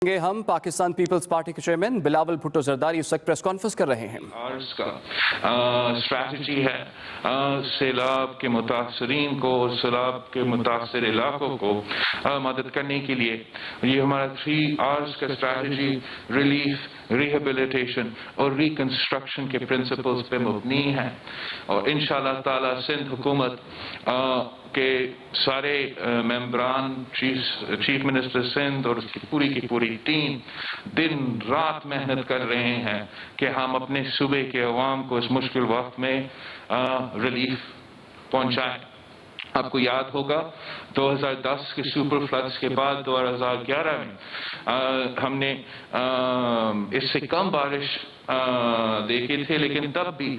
ہم Pakistan Peoples Party کے chairman Bilawal Bhutto Zardari اس وقت پریس کانفرنس کر رہے ہیں۔ آرز کا اسٹریٹجی ہے سیلاب کے متاثرین کو، سیلاب کے متاثر علاقوں کو مدد کرنے کے لیے۔ یہ ہمارا 3 R's کا اسٹریٹجی ریلیف، ریہیبلیٹیشن اور ریکنسٹرکشن کے پرنسپلز پہ مبنی ہے، اور انشاءاللہ تعالی سندھ حکومت کے سارے ممبران، چیف منسٹر سندھ اور اس کی پوری ٹیم دن رات محنت کر رہے ہیں کہ ہم اپنے صوبے کے عوام کو اس مشکل وقت میں ریلیف پہنچائیں۔ آپ کو یاد ہوگا 2010 کے سپر فلڈز کے بعد 2011 میں ہم نے اس سے کم بارش دیکھے تھے، لیکن تب بھی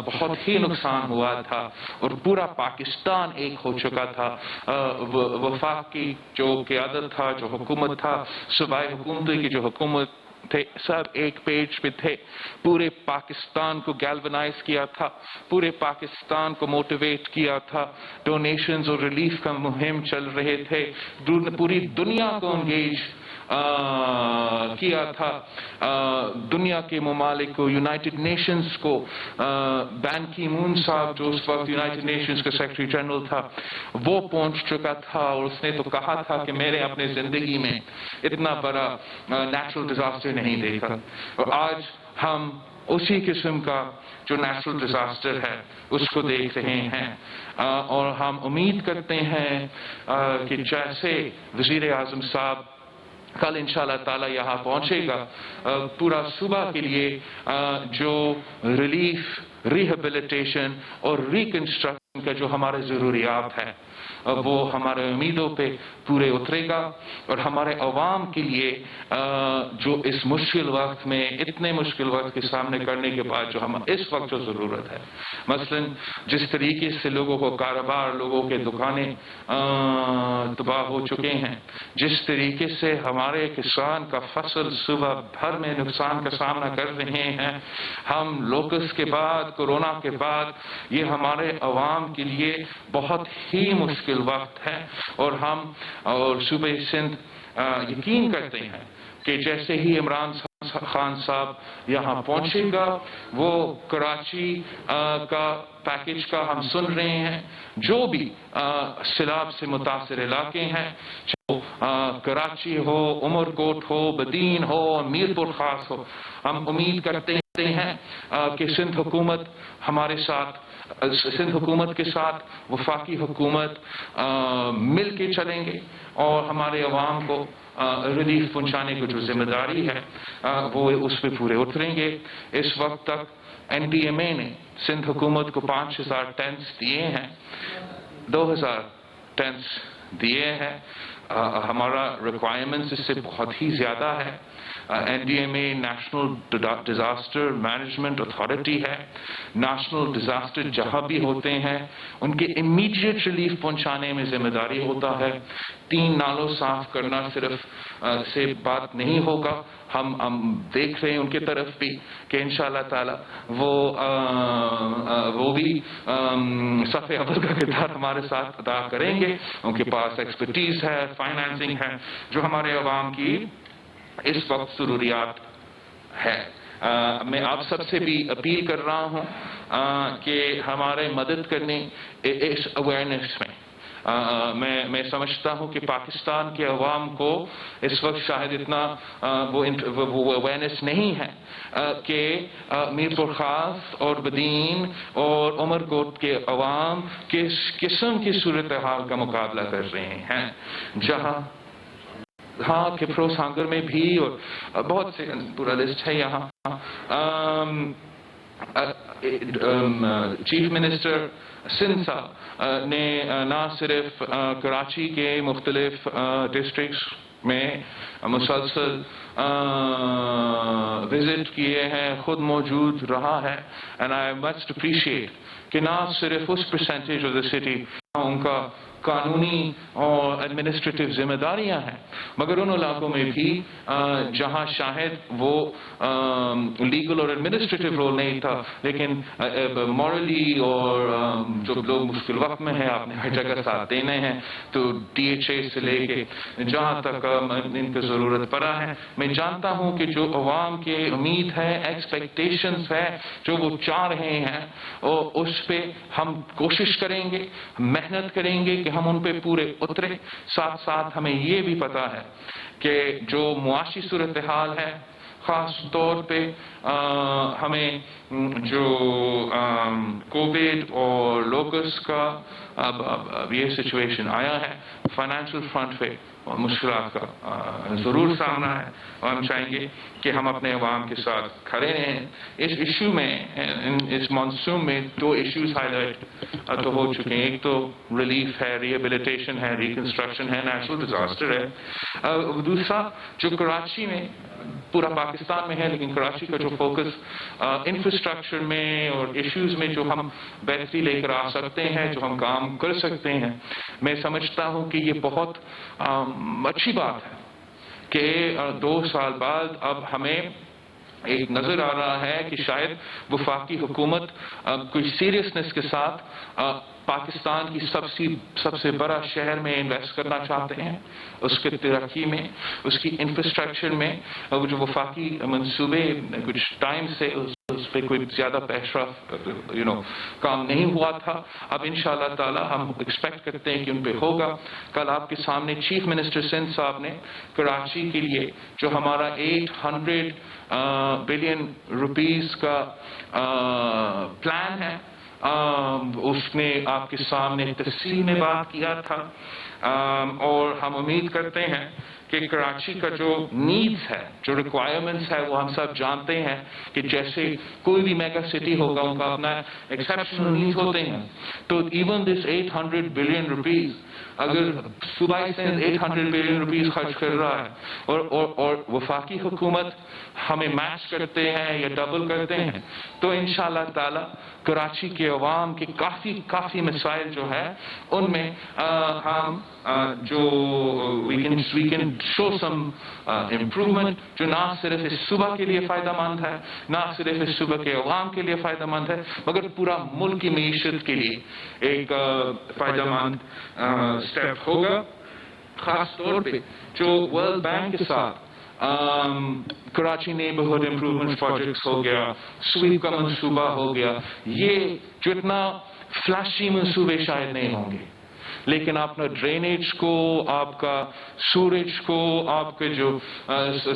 بہت ہی نقصان ہوا تھا اور پورا پاکستان ایک ہو چکا تھا۔ وفاق کی جو قیادت تھا، جو حکومت تھا، صوبائی حکومتوں کی جو حکومت تھے، سب ایک پیج پہ تھے۔ پورے پاکستان کو گیلونائز کیا تھا، پورے پاکستان کو موٹیویٹ کیا تھا، ڈونیشنز اور ریلیف کا مہم چل رہے تھے، پوری دنیا کو انگیج کیا تھا۔ دنیا کے ممالک کو، یونائٹڈ نیشنز کو، بین کی مون صاحب جو اس وقت یونائٹڈ نیشنز کا سیکرٹری جنرل تھا، وہ پہنچ چکا تھا اور اس نے تو کہا تھا کہ میں نے اپنے زندگی میں اتنا بڑا نیچرل ڈیزاسٹر نہیں دیکھا۔ اور آج ہم اسی قسم کا جو نیچرل ڈیزاسٹر ہے اس کو دیکھ رہے ہیں، اور ہم امید کرتے ہیں کہ جیسے وزیر اعظم صاحب کل انشاءاللہ تعالی یہاں پہنچے گا، پورا صوبہ کے لیے جو ریلیف، ریہیبلیٹیشن اور ریکنسٹرکشن کا جو ہمارے ضروریات ہیں وہ ہمارے امیدوں پہ پورے اترے گا، اور ہمارے عوام کے لیے جو اس مشکل وقت میں، اتنے مشکل وقت کے سامنے کرنے کے بعد جو ہم اس وقت جو ضرورت ہے، مثلا جس طریقے سے لوگوں کو کاروبار، لوگوں کے دکانیں تباہ ہو چکے ہیں، جس طریقے سے ہمارے کسان کا فصل صبح بھر میں نقصان کا سامنا کر رہے ہیں، ہم لوکس کے بعد، کورونا کے بعد یہ ہمارے عوام کے لیے بہت ہی مشکل وقت ہے، اور ہم اور صوبہ سندھ یقین کرتے ہیں کہ جیسے ہی عمران خان صاحب یہاں پہنچے گا، وہ کراچی کا پیکج کا ہم سن رہے ہیں، جو بھی سیلاب سے متاثر علاقے ہیں، کراچی ہو، عمر کوٹ ہو، بدین ہو، میرپور خاص ہو، ہم امید کرتے ہیں کہ سندھ حکومت ہمارے ساتھ، سندھ حکومت کے ساتھ وفاقی حکومت مل کے چلیں گے، اور ہمارے عوام کو ریلیف پہنچانے کی جو ذمہ داری ہے وہ اس پہ پورے اتریں گے۔ اس وقت تک NDMA نے سندھ حکومت کو 5000 ٹینٹس دیے ہیں، 2000 ٹینٹس دیے ہیں، ہمارا ریکوائرمنٹس اس سے بہت ہی زیادہ ہے۔ NDMA national disaster management authority ہے، نیشنل ڈیزاسٹر جہاں بھی ہوتے ہیں ان کے امیڈیٹ ریلیف پہنچانے میں ذمہ داری ہوتا ہے۔ 3 نالوں صاف کرنا صرف سے بات نہیں ہوگا، ہم دیکھ رہے ہیں ان کی طرف بھی کہ انشاءاللہ تعالی وہ بھی صف اول کا کردار ہمارے ساتھ ادا کریں گے۔ ان کے پاس ایکسپرٹیز ہے، فائنانسنگ ہے، جو ہمارے عوام کی اس وقت ضروریات ہے۔ میں آپ سب سے بھی اپیل کر رہا ہوں کہ ہمارے مدد کرنے اس اویئرنیس میں میں سمجھتا ہوں کہ پاکستان کے عوام کو اس وقت شاید اتنا وہ اویئرنیس نہیں ہے کہ میرپور خاص اور بدین اور عمر کوٹ کے عوام کس قسم کی صورتحال کا مقابلہ کر رہے ہیں، جہاں ہاں کپرو سانگر میں بھی، اور بہت سے پورا لسٹ ہے یہاں۔ چیف منسٹر سندھ صاحب نے نہ صرف کراچی کے مختلف ڈسٹرکٹس میں مسلسل وزٹ کیے ہیں، خود موجود رہا ہے، اینڈ آئی مسٹ اپریشیٹ کہ نہ صرف اس پرسنٹیج آف دا سٹی ان کا قانونی اور ایڈمنسٹریٹو ذمہ داریاں ہیں، مگر ان علاقوں میں بھی جہاں شاید وہ لیگل اور ایڈمنسٹریٹو رول نہیں تھا، لیکن مورلی اور جو لوگ مشکل وقت میں ہیں، آپ نے ہر جگہ ساتھ دینے ہیں، تو DHA سے لے کے جہاں تک ان کی ضرورت پڑا ہے، میں جانتا ہوں کہ جو عوام کی امید ہے، ایکسپیکٹیشنز ہے، جو وہ چاہ رہے ہیں، اور اس پہ ہم کوشش کریں گے، محنت کریں گے کہ ہم ان پہ پورے اترے۔ ساتھ ساتھ ہمیں یہ بھی پتا ہے کہ جو معاشی صورتحال ہے، خاص طور پہ ہمیں جو کووڈ اور لوکس کا اب یہ سچویشن آیا ہے، فائنینشیل فرنٹ پہ اور مشکلات کا ضرور سامنا ہے، اور ہم چاہیں گے کہ ہم اپنے عوام کے ساتھ کھڑے رہیں۔ اس ایشو میں، اس مانسون میں 2 ایشوز ہائی لائٹ تو ہو چکے ہیں، ایک تو ریلیف ہے، ریہیبلیٹیشن ہے، ریکنسٹرکشن ہے، نیچرل ڈیزاسٹر ہے۔ دوسرا جو کراچی میں، پورا پاکستان میں ہے، لیکن کراچی کا جو فوکس انفراسٹرکچر میں اور ایشوز میں جو ہم بہتری لے کر آ سکتے ہیں، جو ہم کام کر سکتے ہیں، میں سمجھتا ہوں کہ یہ بہت اچھی بات ہے کہ 2 سال بعد اب ہمیں ایک نظر آ رہا ہے کہ شاید وفاقی حکومت کوئی سیریسنس کے ساتھ پاکستان کی سب سے بڑا شہر میں انویسٹ کرنا چاہتے ہیں، اس کے ترقی میں، اس کی انفراسٹرکچر میں۔ جو وفاقی منصوبے کچھ ٹائم سے اس پہ کوئی زیادہ پیش رفت کام نہیں ہوا تھا، اب انشاءاللہ تعالی ہم ایکسپیکٹ کرتے ہیں کہ ان پہ ہوگا۔ کل آپ کے سامنے چیف منسٹر سندھ صاحب نے کراچی کے لیے جو ہمارا 800 بلین روپیز کا پلان ہے، اس نے آپ کے سامنے تفصیل میں بات کیا تھا، اور ہم امید کرتے ہیں کہ کراچی کا جو نیڈز ہے، جو ریکوائرمنٹس ہے، وہ ہم سب جانتے ہیں کہ جیسے کوئی بھی میگا سٹی ہوگا، ان کا اپنا ایکسیپشنل نیڈز ہوتے ہیں۔ تو ایون دس 800 بلین روپیز، اگر صوبائی سندھ 800 بلین روپیز خرچ کر رہا ہے اور وفاقی حکومت ہمیں میچ کرتے ہیں یا ڈبل کرتے ہیں، تو انشاءاللہ تعالی کراچی کے عوام کے کافی مسائل جو ہے ان میں ہم جو we can show some improvement، جو نہ صرف اس صوبہ کے لیے فائدہ مند ہے، نہ صرف اس صوبہ کے عوام کے لیے فائدہ مند ہے، مگر پورا ملک کی معیشت کے لیے ایک فائدہ مند سٹیپ ہوگا۔ خاص طور پہ جو ورلڈ بینک کے ساتھ کراچی نیبرہڈ امپروومنٹ پروجیکٹس ہو گیا، سویپ کا منصوبہ ہو گیا، یہ جو اتنا فلیشی منصوبے شاید نہیں ہوں گے، لیکن آپ نے ڈرینیج کو، آپ کا سورج کو، آپ کے جو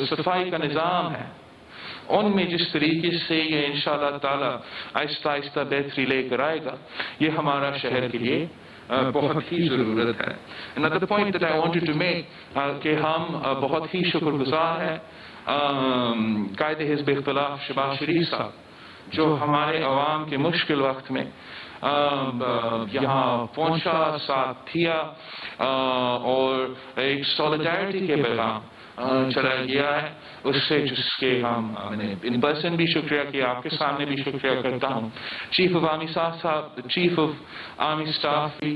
صفائی کا نظام ہے، ان میں جس طریقے سے یہ انشاءاللہ تعالی آہستہ آہستہ بہتری لے کر آئے گا، یہ ہمارا شہر کے لیے بہت ہی ضرورت ہے۔ Another point that I wanted to make کہ ہم بہت ہی شکر گزار ہیں قائد حزب اختلاف شہباز شریف صاحب، جو ہمارے عوام کے مشکل وقت میں یہاں پہنچا، ساتھ دیا، اور ایک سولیڈیرٹی کے پیغام چلا گیا ہے، اس سے جس کے میں نے ان پرسن بھی شکریہ کیا، آپ کے سامنے بھی شکریہ کرتا ہوں۔ چیف آف آرمی اسٹاف بھی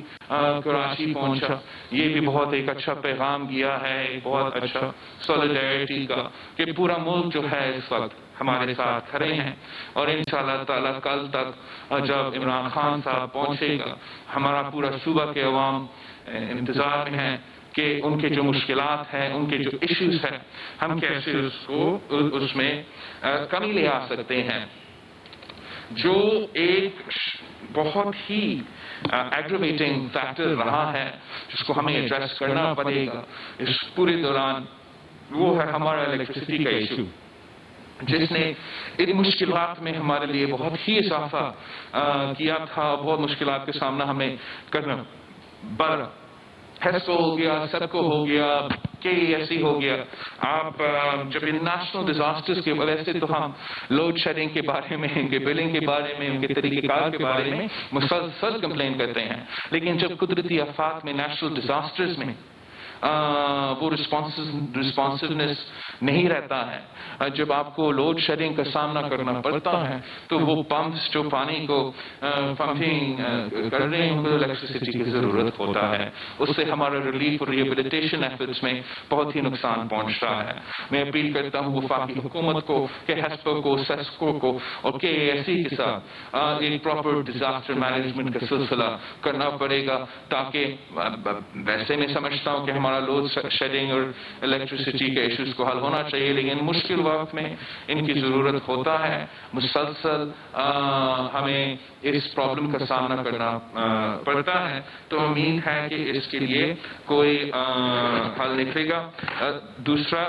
کراچی پہنچا، یہ بھی بہت ایک اچھا پیغام گیا ہے، ایک بہت اچھا سولیڈیرٹی کا، کہ پورا ملک جو ہے اس وقت ہمارے ساتھ کھڑے ہیں، اور انشاءاللہ تعالی کل تک جب عمران خان صاحب پہنچے گا، ہمارا پورا صوبہ کے عوام انتظار میں ہیں کہ ان کے جو مشکلات ہیں، ان کے جو ایشوز ہیں، ہم کیسے اس میں کمی لے آ سکتے ہیں۔ جو ایک بہت ہی ایگریویٹنگ فیکٹر رہا ہے، جس کو ہمیں ایڈریس کرنا پڑے گا اس پورے دوران، وہ ہے ہمارا الیکٹریسٹی کا ایشو، جس نے ان مشکلات میں ہمارے لیے بہت ہی اضافہ کیا تھا، بہت مشکلات کا سامنا ہمیں کرنا پڑا۔ ہیسکو ہو گیا، سب کو ہو گیا، KESE ہو گیا۔ آپ جب ان نیشنل ڈیزاسٹرز کے وجہ سے تو ہم لوڈ شیڈنگ کے بارے میں، ان کے بلنگ کے بارے میں، ان کے طریقہ کار کے بارے میں مسلسل کمپلین کرتے ہیں، لیکن جب قدرتی آفات میں، نیشنل ڈیزاسٹرز میں وہ رسپانسونیس نہیں رہتا ہے. جب آپ کو لوڈ شیڈنگ کا سامنا کرنا پڑتا ہے تو وہ پمپس جو پانی کو پمپنگ کر رہے ہیں ان کو الیکٹریسٹی کی ضرورت ہوتا ہے. اس سے ہمارا ریلیف اور ریہیبلیٹیشن ایفرٹس میں بہت ہی نقصان پہنچ رہا ہے. میں اپیل کرتا ہوں وفاقی حکومت کو کہ ہیسپو کو سیسکو کو اور کے اے ایس سی کے ساتھ ایک پراپر ڈیزاسٹر مینجمنٹ کا سلسلہ کرنا پڑے گا تاکہ ویسے میں سمجھتا ہوں کہ ہمارا لوڈ شیڈنگ اور الیکٹریسٹی کے ایشوز کو حل ہونا چاہیے لیکن مشکل وقت میں ان کی ضرورت ہوتا ہے. مسلسل ہمیں اس پرابلم کا سامنا کرنا پڑتا ہے تو امید ہے کہ اس کے لیے کوئی حل نکلے گا. دوسرا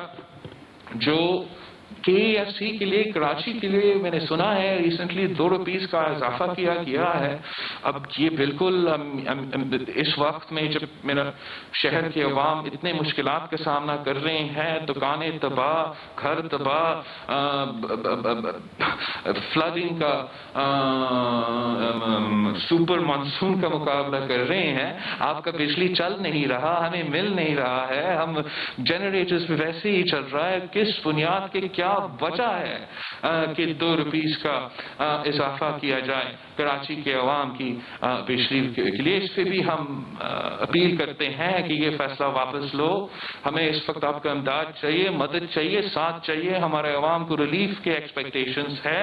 جو کے ایف سی کے لیے کراچی کے لیے میں نے سنا ہے ریسنٹلی 2 روپیز کا اضافہ کیا گیا ہے. اب یہ بالکل اس وقت میں جب میرا شہر کے عوام اتنے مشکلات کا سامنا کر رہے ہیں, دکانیں تباہ, گھر تباہ, فلڈنگ کا سپر مانسون کا مقابلہ کر رہے ہیں, آپ کا بجلی چل نہیں رہا, ہمیں مل نہیں رہا ہے, ہم جنریٹرز پہ ویسے ہی چل رہا ہے. کس بنیاد کے کیا وجہ ہے کہ 2 روپیز کا اضافہ کیا جائے کراچی کے عوام کی بجلی کے لیے؟ اس پہ بھی ہم اپیل کرتے ہیں کہ یہ فیصلہ واپس لو. ہمیں اس وقت آپ کا امداد چاہیے, مدد چاہیے, ساتھ چاہیے. ہمارے عوام کو ریلیف کے ایکسپیکٹیشنز ہے.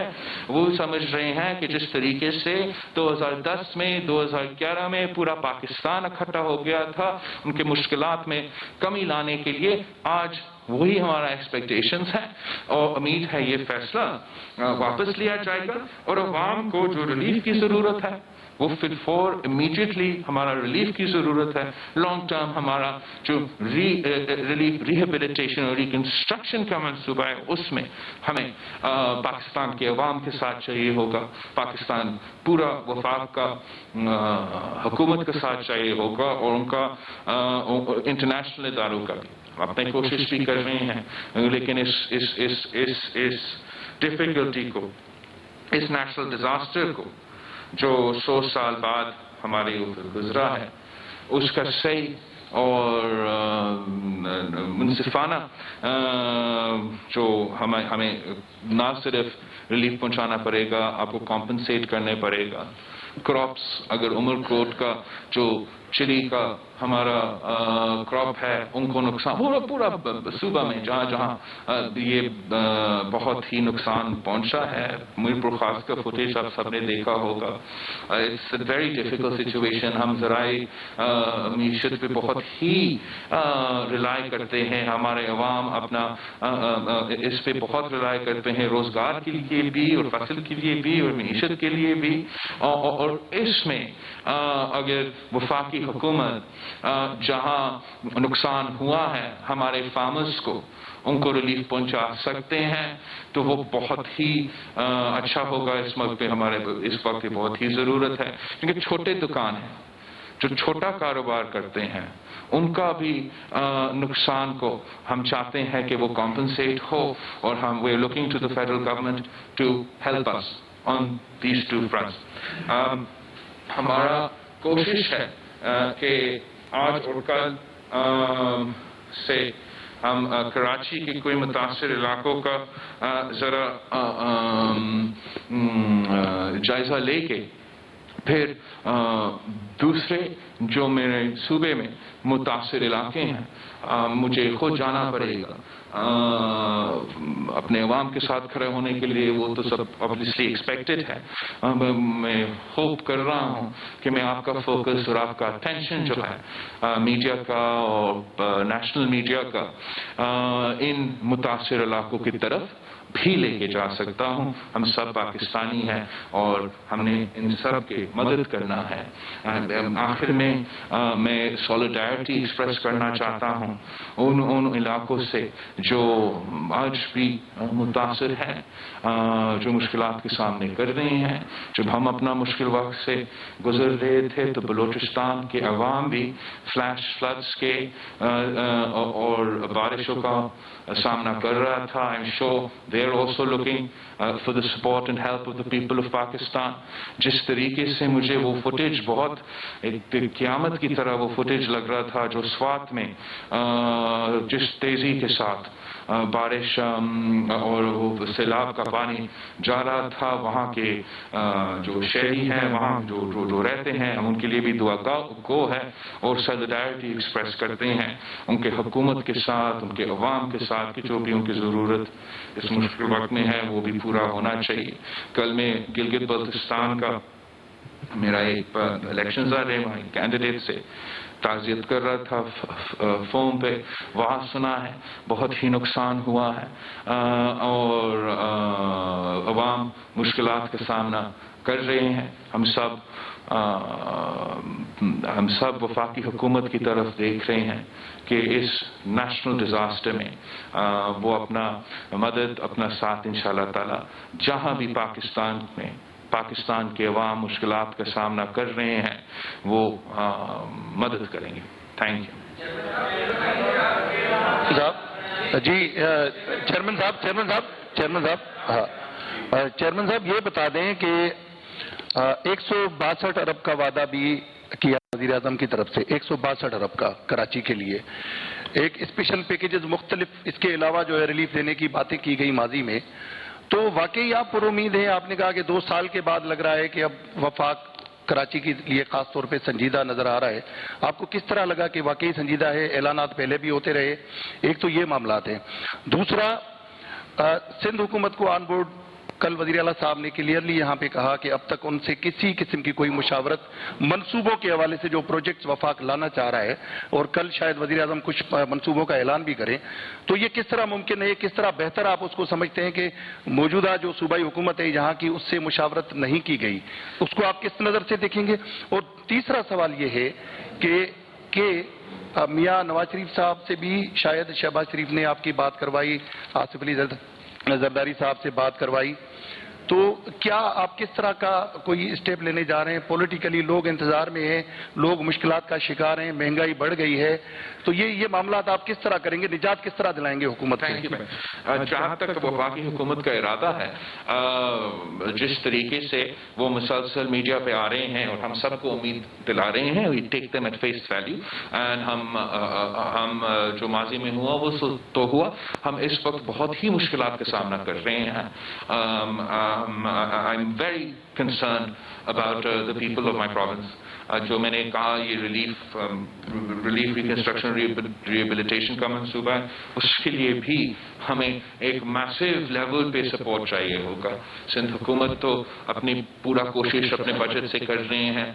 وہ سمجھ رہے ہیں کہ جس طریقے سے 2010 میں 2011 میں پورا پاکستان اکٹھا ہو گیا تھا ان کے مشکلات میں کمی لانے کے لیے, آج وہی ہمارا ایکسپیکٹیشنز ہے اور امید ہے یہ فیصلہ واپس لیا جائے گا اور عوام کو جو ریلیف کی ضرورت ہے وہ فور امیڈیٹلی ہمارا ریلیف کی ضرورت ہے. لانگ ٹرم ہمارا جو ریلیف ریہیبلیٹیشن اور ریکنسٹرکشن کا منصوبہ ہے اس میں ہمیں پاکستان کے عوام کے ساتھ چاہیے ہوگا, پاکستان پورا وفاق کا حکومت کے ساتھ چاہیے ہوگا اور ان کا انٹرنیشنل اداروں کا بھی. اپنی کوشش بھی کر رہے ہیں لیکن اس ڈیفیکلٹی کو, اس نیشنل ڈیزاسٹر کو جو 100 سال بعد ہمارے اوپر گزرا ہے اس کا صحیح اور منصفانہ جو ہمیں نہ صرف ریلیف پہنچانا پڑے گا, آپ کو کمپنسیٹ کرنے پڑے گا. کراپس اگر عمر کوٹ کا جو چلی کا ہمارا کراپ ہے ان کو نقصان پورا صوبہ میں جہاں جہاں یہ بہت ہی نقصان پہنچا ہے. میرپور خاص کا فوٹیج آپ سب نے دیکھا ہوگا. It's a very difficult situation. ہم ذرائع معیشت پہ بہت ہی ریلائی کرتے ہیں, ہمارے عوام اپنا اس پہ بہت ریلائی کرتے ہیں روزگار کے لیے بھی اور فصل کے لیے بھی اور معیشت کے لیے بھی. اور اس میں اگر وفاقی حکومت جہاں نقصان ہوا ہے ہمارے فارمرز کو ان کو ریلیف پہنچا سکتے ہیں تو وہ بہت ہی اچھا ہوگا. اس وقت پہ ہمارے اس وقت بہت ہی ضرورت ہے کیونکہ چھوٹے دکان ہیں جو چھوٹا کاروبار کرتے ہیں ان کا بھی نقصان کو ہم چاہتے ہیں کہ وہ کمپنسیٹ ہو اور ہم we are looking to the federal government to help us on these 2 fronts. ہمارا کوشش ہے کہ آج اور کل سے ہم کراچی کے کوئی متاثر علاقوں کا ذرا جائزہ لے کے پھر دوسرے جو میرے صوبے میں متاثر علاقے ہیں مجھے خود جانا پڑے گا اپنے عوام کے ساتھ کھڑے ہونے کے لیے. وہ تو سب obviously ایکسپیکٹڈ ہے. میں ہوپ کر رہا ہوں کہ میں آپ کا فوکس اور آپ کا اٹینشن جو ہے میڈیا کا اور نیشنل میڈیا کا ان متاثر علاقوں کی طرف بھی لے کے جا سکتا ہوں. ہم سب پاکستانی ہیں اور ہم نے ان سب کی مدد کرنا ہے. آخر میں میں سولیڈیرٹی ایکسپریس کرنا چاہتا ہوں ان علاقوں سے جو آج بھی متاثر ہے جو مشکلات کے سامنے کر رہے ہیں. جب ہم اپنا مشکل وقت سے گزر رہے تھے تو بلوچستان کے عوام بھی فلیش فلڈز کے اور بارشوں کا سامنا کر رہا تھا. I'm sure they are also looking for the support and help of the people of Pakistan. جس طریقے سے مجھے وہ فوٹیج بہت ایک قیامت کی طرح وہ فوٹیج لگ رہا تھا جو سوات میں جس تیزی کے ساتھ بارش اور وہ سیلاب کا پانی جا رہا تھا. وہاں کے جو شہری ہیں وہاں جو رہتے ہیں ہم ان کے لیے بھی دعا گو ہے اور سیلیڈیرٹی ایکسپریس کرتے ہیں ان کے حکومت کے ساتھ ان کے عوام کے ساتھ کہ جو بھی ان کی ضرورت اس مشکل وقت میں ہے وہ بھی پورا ہونا چاہیے. کل میں گلگت بلتستان کا میرا ایک الیکشنز آ رہے وہاں کینڈیڈیٹ سے تعزیت کر رہا تھا فون پہ. وہاں سنا ہے بہت ہی نقصان ہوا ہے اور عوام مشکلات کا سامنا کر رہے ہیں. ہم سب وفاقی حکومت کی طرف دیکھ رہے ہیں کہ اس نیشنل ڈیزاسٹر میں وہ اپنا مدد اپنا ساتھ انشاءاللہ تعالی جہاں بھی پاکستان کے عوام مشکلات کا سامنا کر رہے ہیں وہ مدد کریں گے. Thank you. جی چیئرمین صاحب یہ بتا دیں کہ 162 ارب کا وعدہ بھی کیا وزیر اعظم کی طرف سے 162 ارب کا کراچی کے لیے. ایک اسپیشل پیکیجز مختلف اس کے علاوہ جو ہے ریلیف دینے کی باتیں کی گئی ماضی میں. تو واقعی آپ پر امید ہیں؟ آپ نے کہا کہ 2 سال کے بعد لگ رہا ہے کہ اب وفاق کراچی کے لیے خاص طور پہ سنجیدہ نظر آ رہا ہے. آپ کو کس طرح لگا کہ واقعی سنجیدہ ہے؟ اعلانات پہلے بھی ہوتے رہے. ایک تو یہ معاملات ہیں. دوسرا سندھ حکومت کو آن بورڈ کل وزیر اعلیٰ صاحب نے کلیئرلی یہاں پہ کہا کہ اب تک ان سے کسی قسم کی کوئی مشاورت منصوبوں کے حوالے سے جو پروجیکٹس وفاق لانا چاہ رہا ہے اور کل شاید وزیر اعظم کچھ منصوبوں کا اعلان بھی کریں. تو یہ کس طرح ممکن ہے؟ کس طرح بہتر آپ اس کو سمجھتے ہیں کہ موجودہ جو صوبائی حکومت ہے یہاں کی اس سے مشاورت نہیں کی گئی؟ اس کو آپ کس نظر سے دیکھیں گے؟ اور تیسرا سوال یہ ہے کہ میاں نواز شریف صاحب سے بھی شاید شہباز شریف نے آپ کی بات کروائی, آصف علی زرداری صاحب سے بات کروائی, تو کیا آپ کس طرح کا کوئی اسٹیپ لینے جا رہے ہیں؟ پولیٹیکلی لوگ انتظار میں ہیں, لوگ مشکلات کا شکار ہیں, مہنگائی بڑھ گئی ہے, تو یہ معاملات آپ کس طرح کریں گے؟ نجات کس طرح دلائیں گے حکومت سے؟ جہاں تک وفاقی حکومت کا ارادہ ہے, جس طریقے سے وہ مسلسل میڈیا پہ آ رہے ہیں اور ہم سب کو امید دلا رہے ہیں, we take them at face value, and ہم جو ماضی میں ہوا وہ تو ہوا, ہم اس وقت بہت ہی مشکلات کا سامنا کر رہے ہیں. I'm very concerned about the people of my province. جو میں نے کہا یہ ریلیف ریکنسٹرکشن ریہیبلیٹیشن کا منصوبہ ہے, اس کے لیے بھی ہمیں ایک میسیو لیول پہ سپورٹ چاہیے ہوگا. سندھ حکومت تو اپنی پورا کوشش اپنے بجٹ سے کر رہے ہیں.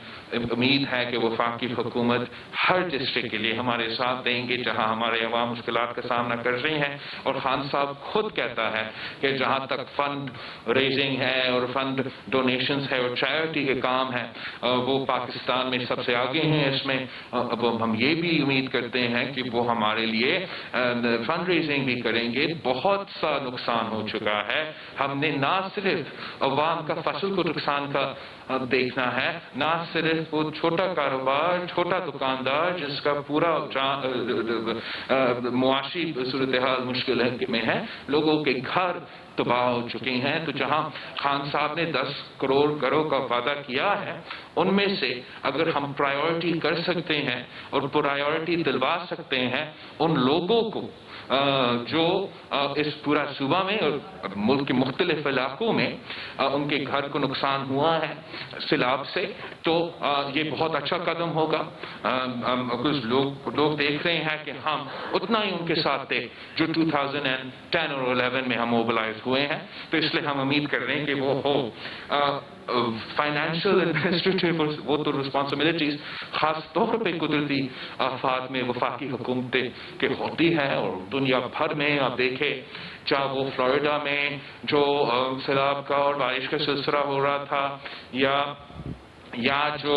امید ہے کہ وفاقی حکومت ہر ڈسٹرکٹ کے لیے ہمارے ساتھ دیں گے جہاں ہمارے عوام مشکلات کا سامنا کر رہے ہیں. اور خان صاحب خود کہتا ہے کہ جہاں تک فنڈ ریزنگ ہے اور فنڈ ڈونیشنز ہے اور چیریٹی کے کام ہے وہ پاکستان میں سب سے آگے ہیں اس میں. اب ہم یہ بھی امید کرتے ہیں کہ وہ ہمارے لیے فنڈ ریزنگ بھی کریں گے. بہت سا نقصان ہو چکا ہے. ہم نے نہ صرف عوام کا فصل کو نقصان کا دیکھنا ہے, نہ صرف وہ چھوٹا کاروبار, چھوٹا دکاندار جس کا پورا معاشی صورتحال مشکل میں ہے, لوگوں کے گھر تباہ ہو چکے ہیں. تو جہاں خان صاحب نے 10 کروڑ گھروں کا وعدہ کیا ہے, ان میں سے اگر ہم پرائیورٹی کر سکتے ہیں اور پرائیورٹی دلوا سکتے ہیں ان لوگوں کو جو اس پورا صوبہ میں اور ملک کے مختلف علاقوں میں ان کے گھر کو نقصان ہوا ہے سیلاب سے, تو یہ بہت اچھا قدم ہوگا. کچھ لوگ دیکھ رہے ہیں کہ ہم اتنا ہی ان کے ساتھ تھے جو 2010 اور 11 میں ہم موبلائز ہوئے ہیں. تو اس لیے ہم امید کر رہے ہیں کہ وہ ہو. فائنینشیل ایڈمنسٹریٹو وہ تو رسپانسبلٹیز خاص طور پہ قدرتی آفات میں وفاقی حکومتیں کے ہوتی ہے, اور دنیا بھر میں آپ دیکھیں چاہے وہ فلوریڈا میں جو سیلاب کا اور بارش کا سلسلہ ہو رہا تھا, یا جو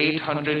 800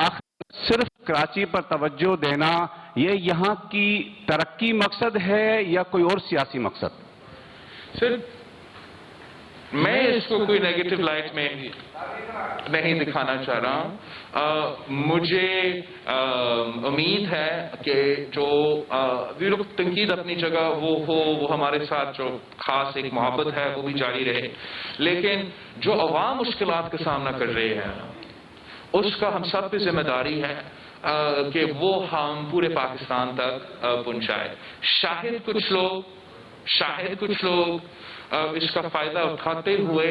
آخر صرف کراچی پر توجہ دینا یہ یہاں کی ترقی مقصد ہے یا کوئی اور سیاسی مقصد؟ سر میں اس کو کوئی نیگیٹو لائٹ میں نہیں دکھانا چاہ رہا ہوں. مجھے امید ہے کہ جو لوگ تنقید اپنی جگہ وہ ہمارے ساتھ جو خاص ایک محبت ہے وہ بھی جاری رہے, لیکن جو عوام مشکلات کا سامنا کر رہے ہیں اس کا ہم سب پہ ذمہ داری ہے کہ وہ ہم پورے پاکستان تک پہنچائے. شاید کچھ لوگ اس کا فائدہ اٹھاتے ہوئے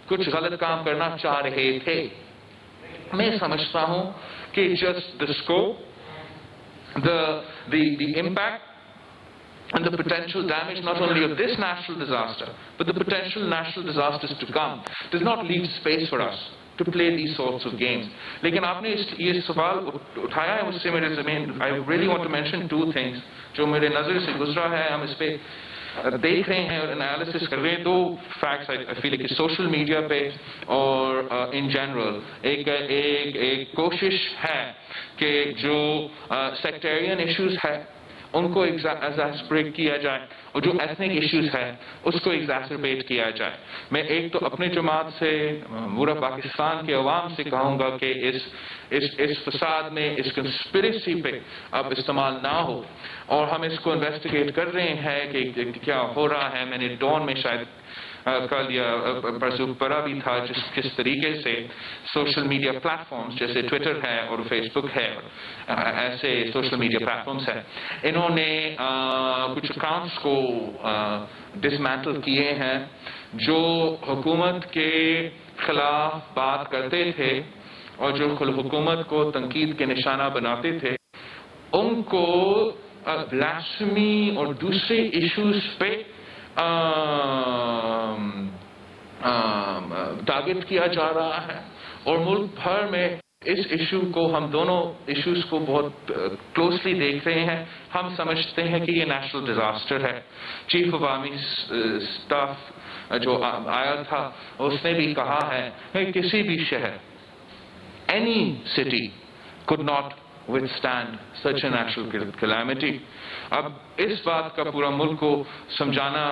کچھ غلط کام کرنا چاہ رہے تھے. میں سمجھتا ہوں کہ just the scope, the impact and the potential damage not only of this natural disaster but the potential national disasters to come does not leave space for us to play these sorts of games. لیکن آپ نے یہ سوال اٹھایا ہے مجھ سے میرے زمین. I really want to mention two things جو میرے نظر سے گزرا ہے, ہم اس پہ دیکھ رہے ہیں اور انالیسس کر رہے ہیں. دو فیکٹس I feel کہ سوشل میڈیا پہ اور ان جنرل ایک کوشش ہے کہ جو سیکٹیرین ایشوز ہے ان کو ایگزاسپریٹ کیا جائے اور جو ایتھنک ایشوز ہے اس کو ایگزاسپریٹ کیا جائے. میں ایک تو اپنے جماعت سے پورا پاکستان کے عوام سے کہوں گا کہ اس فساد میں اس کنسپریسی پہ اب استعمال نہ ہو, اور ہم اس کو انویسٹیگیٹ کر رہے ہیں کہ کیا ہو رہا ہے. میں نے ڈون میں شاید کل یا پرسوں پڑھا بھی تھا کس طریقے سے سوشل میڈیا پلیٹ فارمز جیسے ٹویٹر ہے اور فیس بک ہے, ایسے سوشل میڈیا پلیٹ فارمز ہیں, انہوں نے کچھ اکاؤنٹس کو ڈسمینٹل کیے ہیں جو حکومت کے خلاف بات کرتے تھے اور جو حکومت کو تنقید کے نشانہ بناتے تھے. ان کو بلاسفیمی اور دوسرے ایشوز پہ ٹارگٹ کیا جا رہا ہے, اور ملک بھر میں اس ایشو کو, ہم دونوں ایشوز کو بہت کلوزلی دیکھ رہے ہیں. ہم سمجھتے ہیں کہ یہ نیشنل ڈیزاسٹر ہے. چیف آف آرمی اسٹاف جو آیا تھا اس نے بھی کہا ہے کہ کسی بھی شہر, any city could not withstand such a natural calamity. اب اس بات کا پورا ملک کو سمجھانا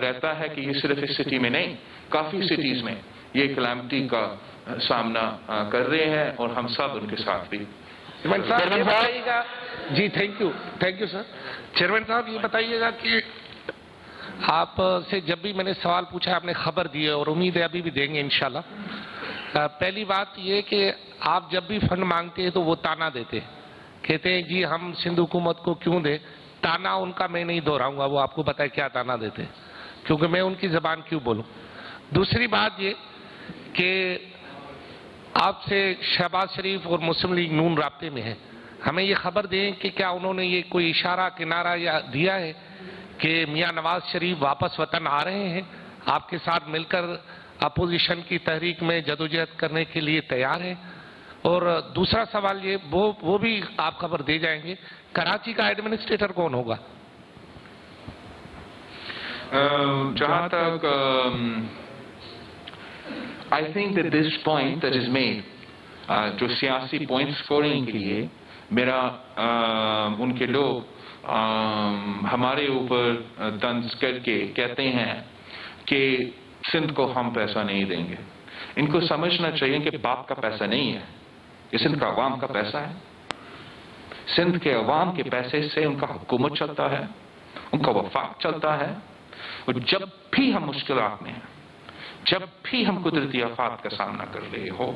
رہتا ہے کہ یہ صرف اس سٹی میں نہیں, کافی سٹیز میں یہ کلیمٹی کا سامنا کر رہے ہیں اور ہم سب ان کے ساتھ بھی. جی تھینک یو سر. چیئرمین صاحب یہ بتائیے گا کہ آپ سے جب بھی میں نے سوال پوچھا آپ نے خبر دی ہے اور امید ہے ابھی بھی دیں گے انشاءاللہ. پہلی بات یہ کہ آپ جب بھی فنڈ مانگتے ہیں تو وہ تانا دیتے, کہتے ہیں جی ہم سندھ حکومت کو کیوں دیں. تانا ان کا میں نہیں دہراؤں گا, وہ آپ کو پتہ ہے کیا تانا دیتے, کیونکہ میں ان کی زبان کیوں بولوں. دوسری بات یہ کہ آپ سے شہباز شریف اور مسلم لیگ نون رابطے میں ہے, ہمیں یہ خبر دیں کہ کیا انہوں نے یہ کوئی اشارہ کنارہ یا دیا ہے کہ میاں نواز شریف واپس وطن آ رہے ہیں, آپ کے ساتھ مل کر اپوزیشن کی تحریک میں جدوجہد کرنے کے لیے تیار ہیں. اور دوسرا سوال یہ وہ بھی آپ خبر دے جائیں گے, کراچی کا ایڈمنسٹریٹر کون ہوگا؟ جہاں تک I think that this point that is made جو سیاسی پوائنٹ سکورنگ کے لیے میرا ان کے لوگ ہمارے اوپر طنز کر کے کہتے ہیں کہ سندھ کو ہم پیسہ نہیں دیں گے. ان کو سمجھنا چاہیے کہ باپ کا پیسہ نہیں ہے, یہ سندھ کا عوام کا پیسہ ہے. سندھ کے عوام کے پیسے سے ان کا حکومت چلتا ہے, ان کا وفاق چلتا ہے. اور جب بھی ہم مشکلات میں ہیں, جب بھی ہم قدرتی آفات کا سامنا کر رہے ہو,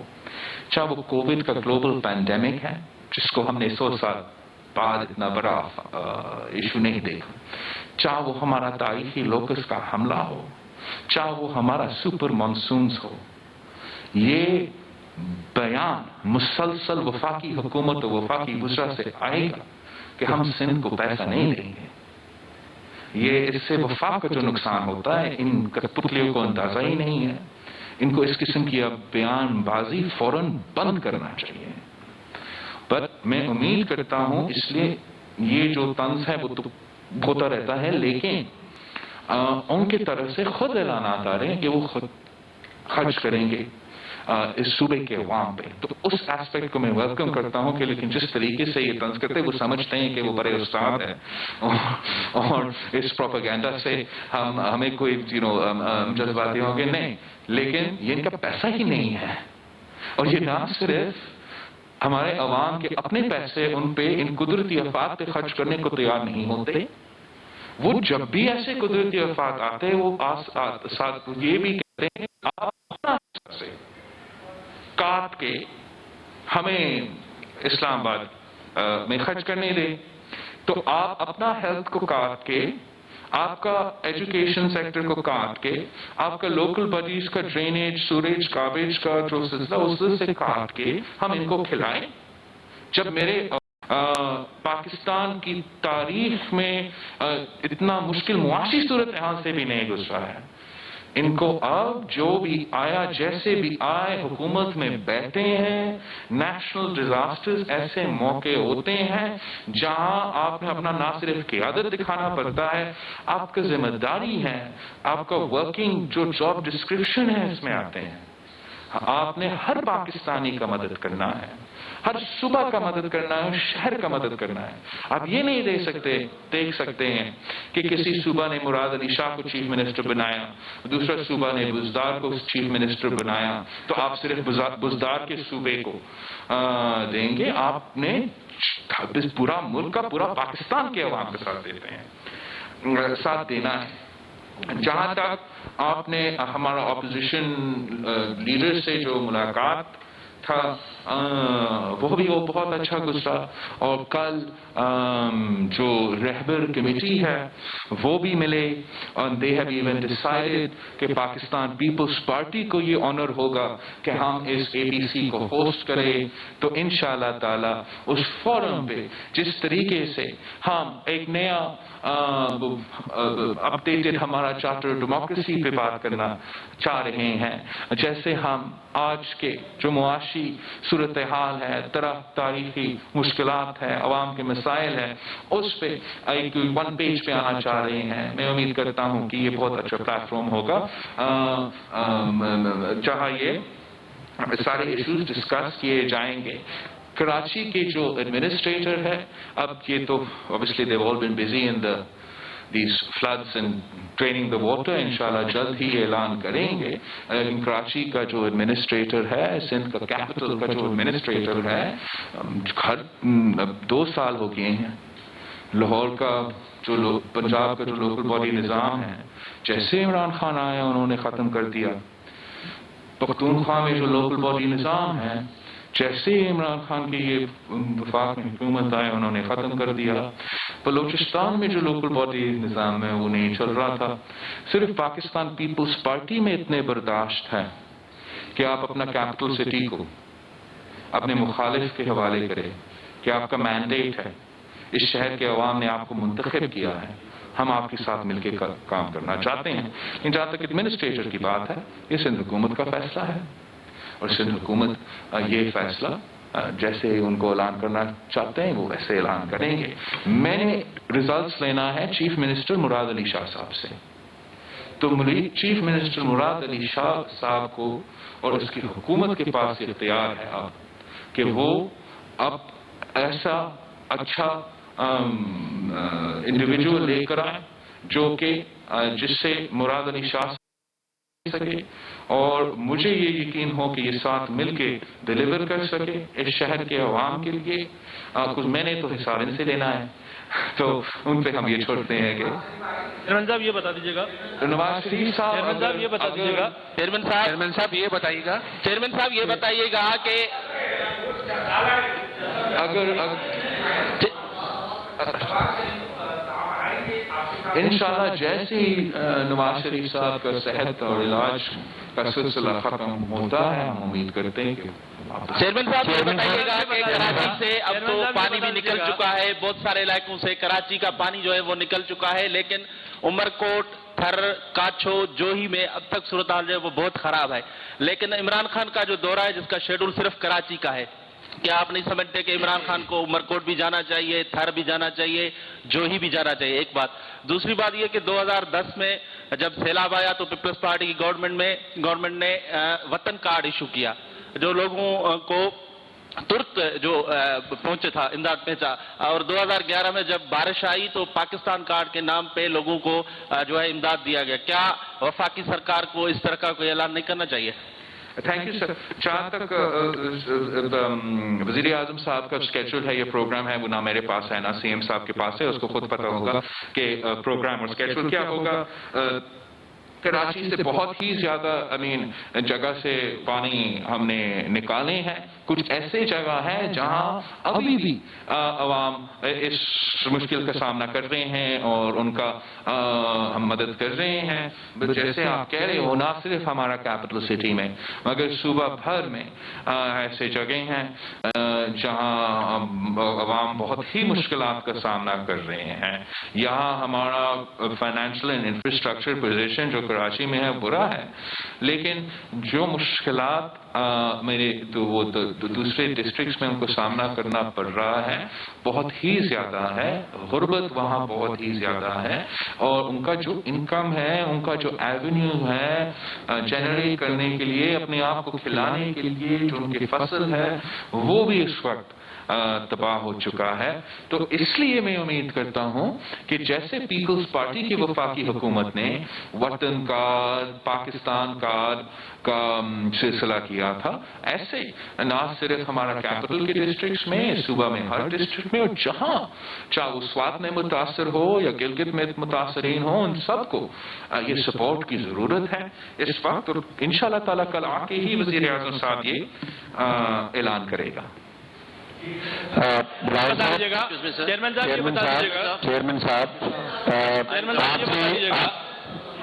چاہے وہ کووڈ کا گلوبل پینڈیمک ہے جس کو ہم نے 100 سال بعد اتنا بڑا ایشو نہیں دیکھا, چاہے وہ ہمارا تاریخی لوکس کا حملہ ہو, چاہے وہ ہمارا سپر مانسونز ہو, یہ بیان مسلسل وفاقی حکومت و وفاقی وزراء سے آئے گا کہ ہم سندھ کو پیسہ نہیں دیں گے. یہ اس سے وفاق کا جو نقصان ہوتا ہے ان کٹپتلیوں کو اندازہ ہی نہیں ہے. ان کو اس قسم کی بیان بازی فوراً بند کرنا چاہیے. بٹ میں امید کرتا ہوں, اس لیے یہ جو طنز ہے وہ تو ہوتا رہتا ہے, لیکن ان کی طرف سے خود اعلانات آ رہے ہیں کہ وہ خود خرچ کریں گے اس صوبے کے عوام پہ. تو اس ایسپیکٹ کو میں ویلکم کرتا ہوں کہ لیکن جس طریقے سے یہ طنز کرتے وہ سمجھتے ہیں کہ وہ بڑے استاد ہیں اور اس پروپیگنڈا سے ہمیں کوئی جذباتی ہوں گے. نہیں، لیکن یہ ان کا پیسہ ہی نہیں ہے، اور یہ نہ صرف ہمارے عوام کے اپنے پیسے ان پہ ان قدرتی آفات پہ خرچ کرنے کو تیار نہیں ہوتے. وہ جب بھی ایسے قدرتی آفات آتے وہ ساتھ یہ بھی کہتے ہیں آپ اپنا سے کاٹ کے ہمیں اسلام آباد میں خرچ کرنے دیں. تو آپ اپنا ہیلتھ کو کاٹ کے، آپ کا ایجوکیشن سیکٹر کو کاٹ کے، آپ کا لوکل باڈیز کا ڈرینیج، سوریج، گاربیج کا جو سلسلہ اس سے کاٹ کے ہم ان کو کھلائیں. جب میرے پاکستان کی تاریخ میں اتنا مشکل معاشی صورتحال سے بھی نہیں گزرا ہے. ان کو اب جو بھی آیا جیسے بھی آئے حکومت میں بیٹھے ہیں. نیشنل ڈیزاسٹرز ایسے موقع ہوتے ہیں جہاں آپ نے اپنا نہ صرف قیادت دکھانا پڑتا ہے، آپ کا ذمہ داری ہے، آپ کا ورکنگ جو جاب ڈسکرپشن ہے اس میں آتے ہیں. آپ نے ہر پاکستانی کا مدد کرنا ہے، ہر صوبہ کا مدد کرنا ہے، شہر کا مدد کرنا ہے. آپ یہ نہیں دیکھ سکتے ہیں کہ کسی صوبہ نے مراد علی شاہ کو چیف منسٹر بنایا، دوسرا صوبہ نے بزدار کو چیف منسٹر بنایا تو آپ صرف بزدار کے صوبے کو دیں گے. آپ نے پورا ملک کا، پورا پاکستان کے عوام کے ساتھ دیتے ہیں، ساتھ دینا ہے. جہاں تک آپ نے ہمارا اپوزیشن لیڈر سے جو ملاقات تھا وہ بھی بہت اچھا گزرا. اور کل جو رہبر کمیٹی ہے وہ بھی ملے اور they have even decided کہ پاکستان پیپلز پارٹی کو یہ آنر ہوگا کہ ہم اس ABC کو ہوسٹ کریں. تو انشاءاللہ تعالی اس فورم پہ جس طریقے سے ہم ایک نیا اپڈیٹڈ ہمارا چارٹر ڈیموکریسی پہ بات کرنا چاہ رہے ہیں، جیسے ہم آج کے جو معاشی صورتحال ہے، تاریخی مشکلات ہے، عوام کے مسائل ہیں، اس پہ ایک ون پیج پہ آنا چاہ رہے ہیں. میں امید کرتا ہوں کہ یہ بہت اچھا پلیٹ فارم ہوگا جہاں یہ سارے ایشوز ڈسکس کیے جائیں گے. کراچی کے جو ایڈمنسٹریٹر ہے، اب یہ تو obviously they've all been busy in these floods and draining the water. انشاءاللہ جلد ہی اعلان کریں گے. لیکن کراچی کا جو ایڈمنسٹریٹر ہے، سندھ کا کیپٹل کا جو ایڈمنسٹریٹر ہے، 2 سال ہو گئے ہیں. لاہور کا جو پنجاب کا جو لوکل باڈی نظام ہے، جیسے عمران خان آیا انہوں نے ختم کر دیا. پختونخوا میں جو لوکل باڈی نظام ہے، جیسے عمران خان کی یہ وفاق میں حکومت آئے انہوں نے ختم کر دیا. بلوچستان میں جو لوکل باڈی نظام ہے وہ نہیں چل رہا تھا. صرف پاکستان پیپلز پارٹی میں اتنے برداشت ہے کہ آپ اپنا کیپٹل سٹی کو اپنے مخالف کے حوالے کریں کہ آپ کا مینڈیٹ ہے، اس شہر کے عوام نے آپ کو منتخب کیا ہے، ہم آپ کے ساتھ مل کے کام کرنا چاہتے ہیں. جہاں تک ایڈمنسٹریٹر کی بات ہے، یہ سندھ حکومت کا فیصلہ ہے اور سندھ حکومت یہ فیصلہ جیسے ان کو اعلان کرنا چاہتے ہیں وہ ویسے اعلان کریں گے. میں نے ریزلٹس لینا ہے چیف منسٹر مراد علی شاہ صاحب سے. تو چیف منسٹر مراد علی شاہ صاحب کو اور اس کی حکومت کے پاس اختیار ہے اب کہ وہ اب ایسا اچھا انڈیویجول لے کر آئے جو کہ جس سے مراد علی شاہ سکے اور مجھے یہ یقین ہو کہ یہ ساتھ مل کے ڈیلیور کر سکے اس شہر کے عوام کے لیے. کچھ میں نے تو حساب ان سے لینا ہے تو ان پہ ہم یہ چھوڑتے ہیں کہ چیئرمین صاحب یہ بتا دیجیے گا. نواز شریف چیئرمین صاحب یہ بتا دیجیے گا. چیئرمین صاحب یہ بتائیے گا. چیئرمین صاحب یہ بتائیے گا کہ اگر انشاءاللہ جیسے ہی نواز شریف صاحب کا صحت اور علاج کا سلسلہ ختم ہوتا ہے ہم امید کرتے ہیں کہ چیئرمین صاحب یہ بتائیے گا کہ کراچی سے اب تو پانی بھی نکل چکا ہے، بہت سارے علاقوں سے کراچی کا پانی جو ہے وہ نکل چکا ہے، لیکن عمرکوٹ، تھر، کاچھو، جوہی میں اب تک صورتحال جو ہے وہ بہت خراب ہے. لیکن عمران خان کا جو دورہ ہے جس کا شیڈول صرف کراچی کا ہے، کیا آپ نہیں سمجھتے کہ عمران خان کو عمرکوٹ بھی جانا چاہیے، تھر بھی جانا چاہیے، جوہی بھی جانا چاہیے؟ ایک بات. دوسری بات یہ کہ 2010 میں جب سیلاب آیا تو پیپلز پارٹی کی گورنمنٹ نے وطن کارڈ ایشو کیا، جو لوگوں کو ترت جو پہنچے تھا، امداد پہنچا. اور 2011 میں جب بارش آئی تو پاکستان کارڈ کے نام پہ لوگوں کو جو ہے امداد دیا گیا. کیا وفاقی سرکار کو اس طرح کا کوئی اعلان نہیں کرنا چاہیے؟ Thank you sir. جہاں تک وزیر اعظم صاحب کا اسکیڈول ہے، یہ پروگرام ہے، وہ نہ میرے پاس ہے نہ سی ایم صاحب کے پاس ہے. اس کو خود پتا ہوگا کہ پروگرام اور اسکیڈول کیا ہوگا. کراچی سے بہت ہی زیادہ جگہ سے پانی ہم نے نکالے ہیں. کچھ ایسے جگہ ہیں جہاں ابھی بھی عوام اس مشکل کا سامنا کر رہے ہیں اور ان کا ہم مدد کر رہے ہیں. جیسے آپ کہہ رہے ہو، نہ صرف ہمارا کیپٹل سٹی میں مگر صوبہ بھر میں ایسے جگہ ہیں جہاں عوام بہت ہی مشکلات کا سامنا کر رہے ہیں. یہاں ہمارا فائنینشیل اینڈ انفراسٹرکچر پوزیشن جو کراچی میں ہے برا ہے، لیکن جو مشکلات میرے وہ دوسرے ڈسٹرکٹس میں ان کو سامنا کرنا پڑ رہا ہے بہت ہی زیادہ ہے. غربت وہاں بہت ہی زیادہ ہے اور ان کا جو انکم ہے، ان کا جو ایونیو ہے جنریٹ کرنے کے لیے، اپنے آپ کو کھلانے کے لیے جو ان کی فصل ہے وہ بھی اس وقت تباہ ہو چکا ہے. تو اس لیے میں امید کرتا ہوں کہ جیسے پیپلز پارٹی کی وفاقی حکومت نے وطن کارڈ، پاکستان کارڈ کا سلسلہ کیا تھا، ایسے نہ صرف ہمارا کیپٹل کے ڈسٹرکٹس میں، صوبہ میں ہر ڈسٹرکٹ میں، اور جہاں چاہے وہ سوات میں متاثر ہو یا گلگت میں متاثرین ہوں، ان سب کو یہ سپورٹ کی ضرورت ہے اس وقت. اور انشاءاللہ تعالیٰ کل آ کے ہی وزیر اعظم صاحب یہ اعلان کرے گا. چیئرمین صاحب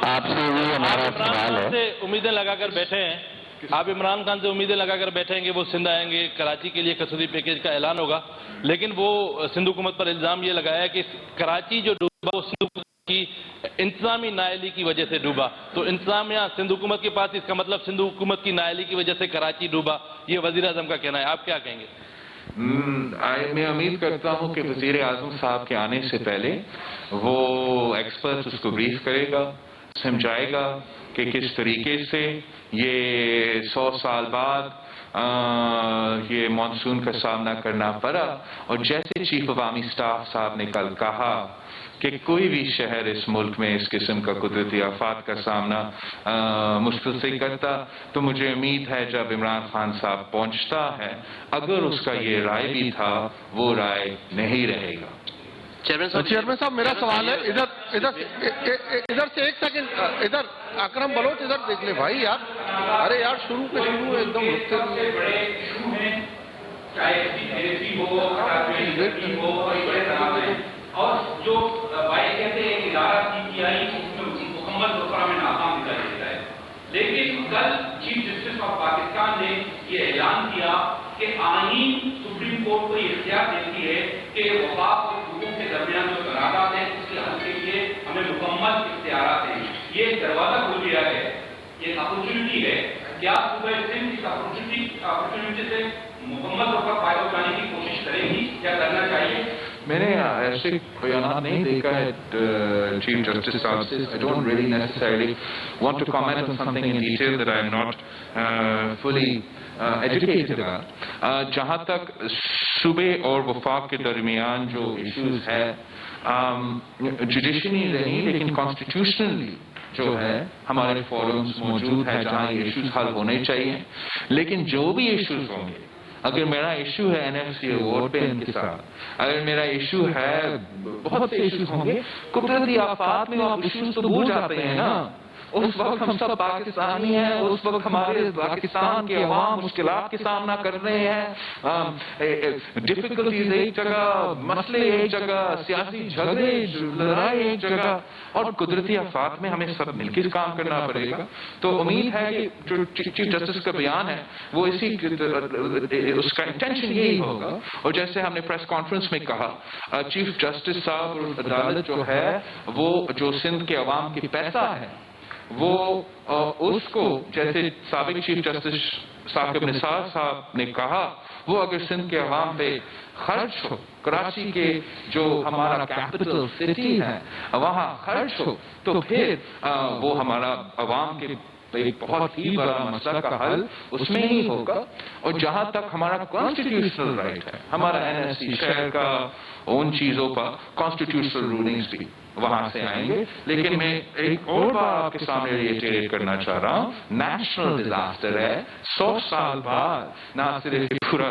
آپ سے یہ ہمارا سوال ہے. امیدیں لگا کر بیٹھے ہیں آپ، عمران خان سے امیدیں لگا کر بیٹھے ہیں کہ وہ سندھ آئیں گے، کراچی کے لیے کسوٹی پیکیج کا اعلان ہوگا، لیکن وہ سندھ حکومت پر الزام یہ لگایا کہ کراچی جو ڈوبا وہ سندھ حکومت کی انتظامی نااہلی کی وجہ سے ڈوبا. تو انتظامیہ سندھ حکومت کے پاس، اس کا مطلب سندھ حکومت کی نااہلی کی وجہ سے کراچی ڈوبا. یہ وزیر اعظم کا کہنا ہے، آپ کیا کہیں گے؟ میں امید کرتا ہوں کہ وزیر اعظم صاحب کے آنے سے پہلے وہ ایکسپرٹ اس کو بریف کرے گا، سمجھائے گا کہ کس طریقے سے یہ 100 سال بعد یہ مانسون کا سامنا کرنا پڑا. اور جیسے چیف عوامی سٹاف صاحب نے کل کہا کہ کوئی بھی شہر اس ملک میں اس قسم کا قدرتی آفات کا سامنا مشکل سے کرتا، تو مجھے امید ہے جب عمران خان صاحب پہنچتا ہے، اگر اس کا یہ رائے بھی تھا، وہ رائے نہیں رہے گا. چیئرمین صاحب میرا سوال ہے، ادھر سے ایک سیکنڈ، ادھر اکرم بلوچ ادھر دیکھ لے بھائی یار. ارے یار شروع ایک دم رکتے اور جو بھائی کہتے ہیں ادارہ CBI اس میں مکمل طور میں ناکام دکھائی دیتا ہے. لیکن کل چیف جسٹس آف پاکستان نے یہ اعلان کیا کہ آئین سپریم کورٹ کو یہ اختیار دیتی ہے کہ وفاق اور حقوق کے درمیان جو تنازعات ہیں اس کے حل کے لیے ہمیں مکمل اختیارات ہیں. یہ دروازہ کھول دیا ہے، یہ اپرچونٹی ہے. کیا صوبہ سندھ اس اپرچونٹی سے مکمل طور پر فائدہ اٹھانے کی کوشش کرے گی یا کرنا چاہیے؟ میں نے ایسے بیانات نہیں دیکھا ہے چیف جسٹس صاحب سے. I don't really necessarily want to comment on something in detail that I am not fully educated about. جہاں تک صوبے اور وفاق کے درمیان جو ایشوز ہے جوڈیشلی نہیں لیکن کانسٹیٹیوشنلی جو ہے ہمارے فورمز موجود ہیں جہاں یہ ایشوز حل ہونے چاہیے. لیکن جو بھی ایشوز ہوں گے، اگر میرا ایشو ہے NFC اوورڈ پہ ان کے ساتھ، اگر میرا ایشو ہے، بہت سے ایشوز ہوں گے. قدرتی آفات میں آپ ایشوز تو بھول جاتے ہیں نا. اس وقت ہم سب پاکستانی ہیں، اس وقت ہمارے پاکستان کے عوام مشکلات کے سامنا کر رہے ہیں. ڈیفیکلٹیز ایک جگہ، مسئلے ایک جگہ، سیاسی جھگڑے لڑائی ایک جگہ، اور قدرتی آفات میں ہمیں سب مل کے کام کرنا پڑے گا. تو امید ہے کہ جو چیف جسٹس کا بیان ہے وہ اسی اس کا انٹینشن یہی ہوگا. اور جیسے ہم نے پریس کانفرنس میں کہا، چیف جسٹس صاحب اور عدالت جو ہے وہ جو سندھ کے عوام کی پیسہ ہے وہ اس کو، جیسے سابق چیف جسٹس ثاقب نثار صاحب نے کہا وہ اگر سندھ کے عوام پہ خرچ ہو، کراچی کے جو ہمارا کیپٹل سٹی ہے وہاں خرچ ہو، تو پھر وہ ہمارا عوام کے ایک بہت ہی بڑا مسئلہ کا حل اس میں ہی ہوگا. اور جہاں تک ہمارا کانسٹیٹیوشنل رائٹ ہے، ہمارا NSC شہر کا ان چیزوں پر کانسٹیٹیوشنل رولنگز بھی وہاں سے آئیں گے. لیکن میں ایک اور بات آپ کے سامنے ریٹریٹ کرنا چاہ رہا ہوں، نیشنل ڈیزاسٹر ہے. 100 سال بعد نہ صرف پورا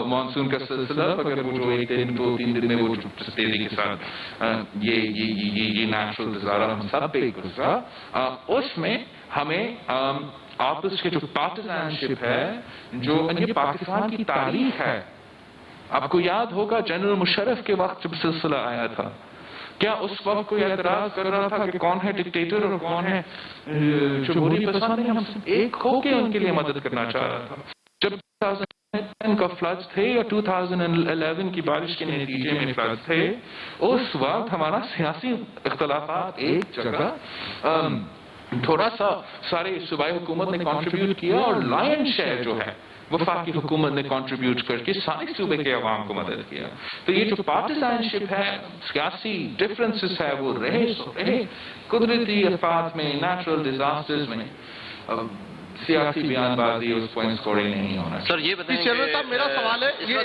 مانسون کا سلسلہ، اگر وہ جو ایک دن 2-3 دن میں وہ تیزی کے ساتھ یہ نیشنل ڈیزاسٹر ہم سب پہ گزرا، اس میں ہمیں آپس کے جو پارٹیزن شپ ہے، جو یہ پاکستان کی تاریخ ہے. آپ کو یاد ہوگا جنرل مشرف کے وقت جب سلسلہ آیا تھا، کیا اس وقت کوئی اعتراض کر رہا تھا کہ کون ہے ڈکٹیٹر اور کون ہے جمہوری پسند؟ ہم ایک ہو کے ان کے لیے مدد کرنا چاہ رہا تھا. جب 2010 کا فلڈ تھے یا 2011 کی بارش کے نتیجے میں فلڈ تھے، اس وقت ہمارا سیاسی اختلافات ایک جگہ تھوڑا سا سارے صوبائی حکومت نے کنٹریبیوٹ کیا، اور لائن شیئر جو ہے وفاقی حکومت نے کنٹریبیوٹ کر کے سارے صوبے کے عوام کو مدد کیا. تو یہ جو پارٹیزن شپ ہے، سیاسی ڈفرنسز ہے، وہ رہے. قدرتی آفات میں، نیچرل ڈیزاسٹرز میں سیاسی بیان بازی اس پوائنٹ اسکورنگ نہیں ہونا. سر یہ بتائیں چیئرمین صاحب میرا سوال ہے، یہ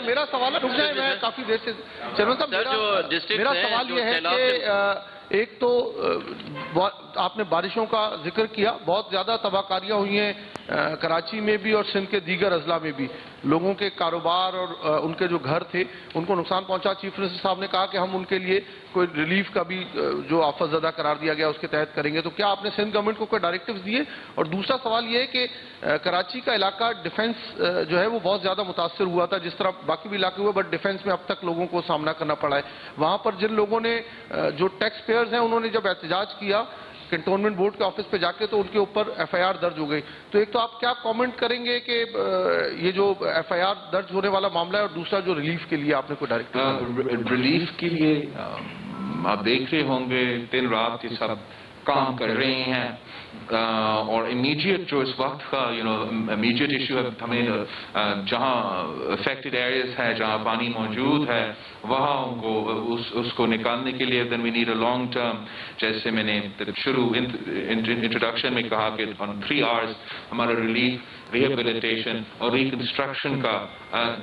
میرا سوال ہے، رک جائیں میں کافی دیر سے. چیئرمین صاحب میرا سوال یہ ہے کہ ایک تو آپ نے بارشوں کا ذکر کیا، بہت زیادہ تباہ کاریاں ہوئی ہیں کراچی میں بھی اور سندھ کے دیگر اضلاع میں بھی. لوگوں کے کاروبار اور ان کے جو گھر تھے ان کو نقصان پہنچا. چیف منسٹر صاحب نے کہا کہ ہم ان کے لیے کوئی ریلیف کا بھی جو آفت زدہ قرار دیا گیا اس کے تحت کریں گے. تو کیا آپ نے سندھ گورنمنٹ کو کوئی ڈائریکٹیوز دیے؟ اور دوسرا سوال یہ ہے کہ کراچی کا علاقہ ڈیفنس جو ہے وہ بہت زیادہ متاثر ہوا تھا، جس طرح باقی بھی علاقے ہوئے، بٹ ڈیفنس میں اب تک لوگوں کو سامنا کرنا پڑا ہے. وہاں پر جن لوگوں نے جو ٹیکس پیئرز ہیں انہوں نے جب احتجاج کیا کنٹونمنٹ بورڈ کے آفس پہ جا کے تو ان کے اوپر FIR درج ہو گئی. تو ایک تو آپ کیا کامنٹ کریں گے کہ یہ جو FIR درج ہونے والا معاملہ ہے، اور دوسرا جو ریلیف کے لیے آپ نے کوئی ڈائریکٹیو؟ ریلیف کے لیے آپ دیکھ رہے ہوں گے دن رات یہ سب کام کر رہے ہیں، اور امیڈیٹ جو اس وقت کا امیڈیٹ ایشو ہے، ہمیں جہاں افیکٹڈ ایریاز ہے، جہاں پانی موجود ہے، وہاں اس کو نکالنے کے لیے then we need a long term. جیسے میں نے شروع انٹروڈکشن میں کہا کہ 3 hours ہمارا ریلیف، ریہیبلیٹیشن اور ریکنسٹرکشن کا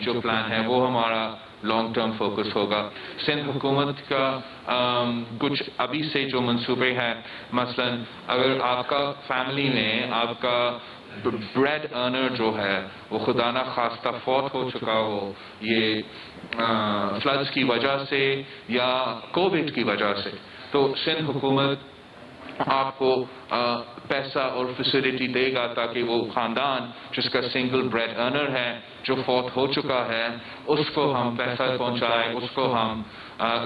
جو پلان ہے وہ ہمارا لانگ ٹرم فوکس ہوگا. سندھ حکومت کا کچھ ابھی سے جو منصوبے ہیں، مثلا اگر آپ کا فیملی میں آپ کا بریڈ ارنر جو ہے وہ خدا نہ خواستہ فوت ہو چکا ہو، یہ فلڈز کی وجہ سے یا کووڈ کی وجہ سے، تو سندھ حکومت آپ کو پیسہ اور فیسلٹی دے گا تاکہ وہ خاندان جس کا سنگل بریڈ ارنر ہے جو فوت ہو چکا ہے اس کو ہم پیسہ پہنچائیں، اس کو ہم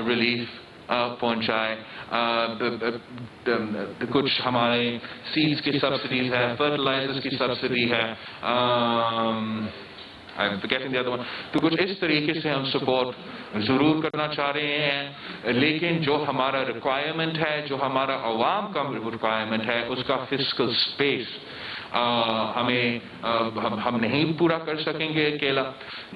ریلیف پہنچائے. کچھ ہمارے سیڈز کی سبسڈیز ہے، فرٹیلائزرز کی سبسڈی ہے، تو کچھ اس طریقے سے ہم سپورٹ ضرور کرنا چاہ رہے ہیں. لیکن جو ہمارا ریکوائرمنٹ ہے، جو ہمارا عوام کا ریکوائرمنٹ ہے، اس کا فسکل اسپیس ہم نہیں پورا کر سکیں گے اکیلا.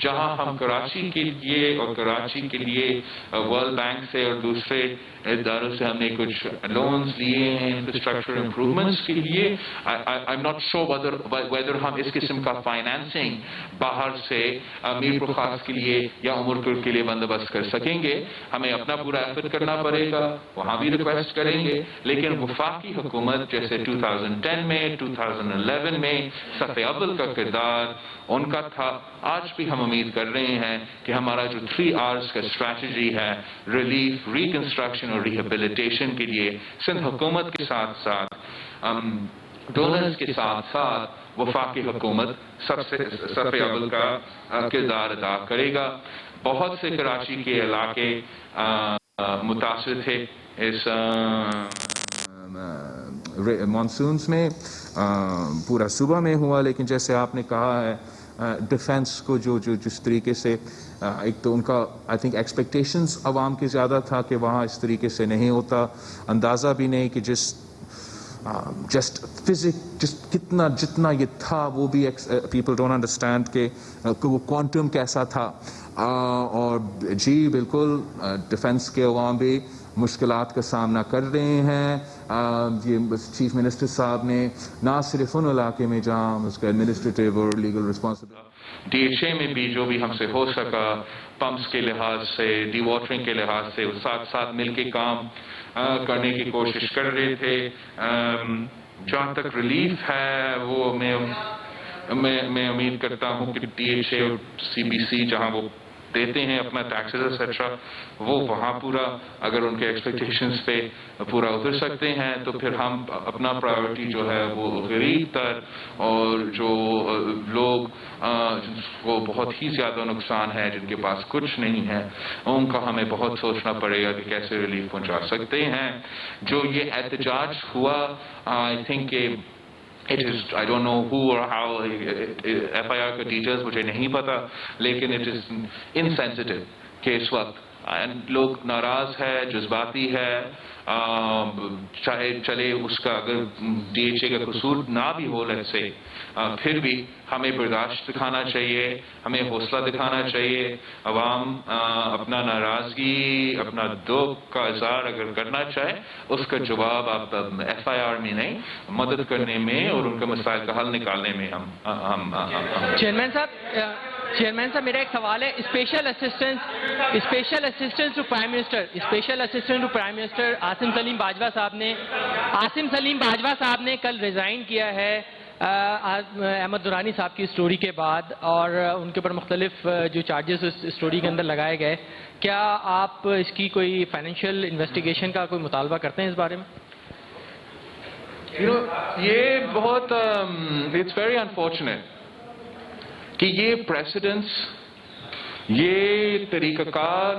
جہاں ہم کراچی کے لیے اور کراچی کے لیے ورلڈ بینک سے اور دوسرے اداروں سے ہم نے کچھ لونز لیے ہیں انفراسٹرکچر امپروومنٹس کے لیے. I am not sure weather ہم اس قسم کا فائنینسنگ باہر سے میرپور خاص کے لیے یا عمرکل کے لیے بندوبست کر سکیں گے. ہمیں اپنا پورا ایفرٹ کرنا پڑے گا، وہاں بھی ریکویسٹ کریں گے. لیکن وفاقی حکومت جیسے 2010 میں 2011 میں صف اول کا کردار ان کا تھا. آج بھی ہم امید کر رہے ہیں کہ ہمارا جو 3 hours کا اسٹریٹجی ہے ریلیف، ریکنسٹرکشن اور ریہیبلیٹیشن کے لیے سندھ حکومت کے ساتھ ساتھ ڈونرز کے ساتھ ساتھ وفاقی حکومت صف اول کا کردار ادا کرے گا. بہت سے کراچی کے علاقے متاثر تھے اس مانسونز میں، پورا صوبہ میں ہوا. لیکن جیسے آپ نے کہا ہے ڈیفنس کو جو جس طریقے سے ایک تو ان کا آئی تھنک ایکسپیکٹیشنز عوام کے زیادہ تھا کہ وہاں اس طریقے سے نہیں ہوتا. اندازہ بھی نہیں کہ جس جسٹ کتنا جتنا یہ تھا وہ بھی پیپل ڈونٹ انڈرسٹینڈ کہ وہ کوانٹم کیسا تھا. اور جی بالکل ڈیفنس کے عوام بھی مشکلات کا سامنا کر رہے ہیں. یہ چیف منسٹر صاحب نے نہ صرف ان علاقے میں جہاں اس کا ایڈمنسٹریٹو اور legal responsibility D H A میں بھی جو بھی ہم سے ہو سکا پمپس کے لحاظ سے ڈی واٹرنگ کے لحاظ سے ساتھ مل کے کام کرنے کی کوشش کر رہے تھے. جہاں تک ریلیف ہے وہ میں امید کرتا ہوں کہ ڈی ایچ اے اور سی بی سی جہاں وہ دیتے ہیں اپنا ٹیکسز ایٹسٹرا وہ وہاں پورا اگر ان کے ایکسپیکٹیشنز پہ پورا اتر سکتے ہیں تو پھر ہم اپنا پرائیورٹی جو ہے وہ غریب تر اور جو لوگ جن کو بہت ہی زیادہ نقصان ہے جن کے پاس کچھ نہیں ہے ان کا ہمیں بہت سوچنا پڑے گا کہ کیسے ریلیف پہنچا سکتے ہیں. جو یہ احتجاج ہوا آئی تھنک کہ it is, I don't know who or how, FIR کا ڈیٹیلز مجھے نہیں پتا لیکن it is insensitive کہ اس وقت لوگ ناراض ہے جذباتی ہے چاہے چلے اس کا اگر ڈی ایچ اے کا قصور نہ بھی ہو سے پھر بھی ہمیں برداشت دکھانا چاہیے ہمیں حوصلہ دکھانا چاہیے. عوام اپنا ناراضگی اپنا دکھ کا اظہار اگر کرنا چاہے اس کا جواب آپ ایف آئی آر میں نہیں مدد کرنے میں اور ان کے مسائل کا حل نکالنے میں ہم چیئرمین صاحب میرا ایک سوال ہے. Special assistant to prime minister Asim Saleem Bajwa صاحب نے کل ریزائن کیا ہے احمد دورانی صاحب کی اسٹوری کے بعد اور ان کے اوپر مختلف جو چارجز اس اسٹوری کے اندر لگائے گئے. کیا آپ اس کی کوئی فائنینشیل انویسٹیگیشن کا کوئی مطالبہ کرتے ہیں اس بارے میں؟ یہ بہت اٹس ویری انفارچونیٹ کہ یہ پریسیڈنس یہ طریقہ کار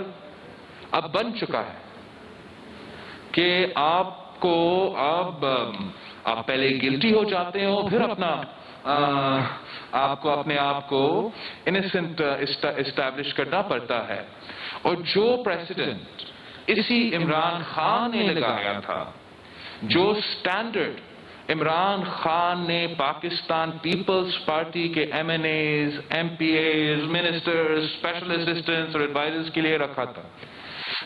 اب بن چکا ہے کہ آپ پہلے گلٹی ہو جاتے ہو پھر آپ کو اپنے آپ کو انسنٹ اسٹیبلش کرنا پڑتا ہے. اور جو پریسیڈنٹ اسی عمران خان نے لگایا تھا جو سٹینڈرڈ عمران خان نے پاکستان پیپلز پارٹی کے M N As M P As ministers special assistants اور ایڈوائزرز کے لیے رکھا تھا